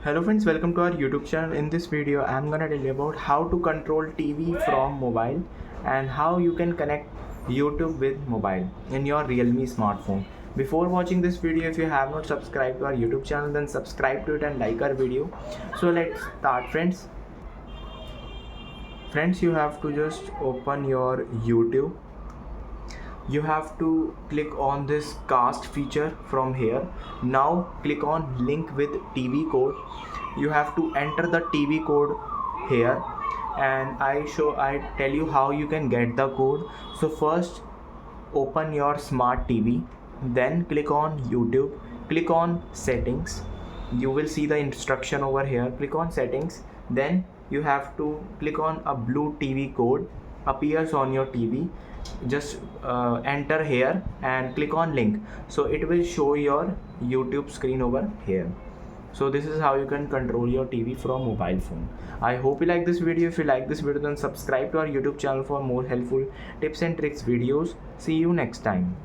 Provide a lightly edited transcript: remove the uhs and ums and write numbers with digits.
Hello friends, welcome to our YouTube channel. In this video I'm gonna tell you about how to control TV from mobile and how you can connect YouTube with mobile in your Realme smartphone. Before watching this video, if you have not subscribed to our YouTube channel, then subscribe to it and like our video. So let's start friends. Friends, you have to just open your YouTube. You have to click on this cast feature from here. Now click on link with TV code. You have to enter the TV code here, and I tell you how you can get the code. So first open your smart TV, then click on YouTube, click on settings. You will see the instruction over here. Click on settings, then you have to click on a blue TV code appears on your TV. Just enter here and click on link, so it will show your YouTube screen over here. So this is how you can control your TV from mobile phone. I hope you like this video. If you like this video, then subscribe to our YouTube channel for more helpful tips and tricks videos. See you next time.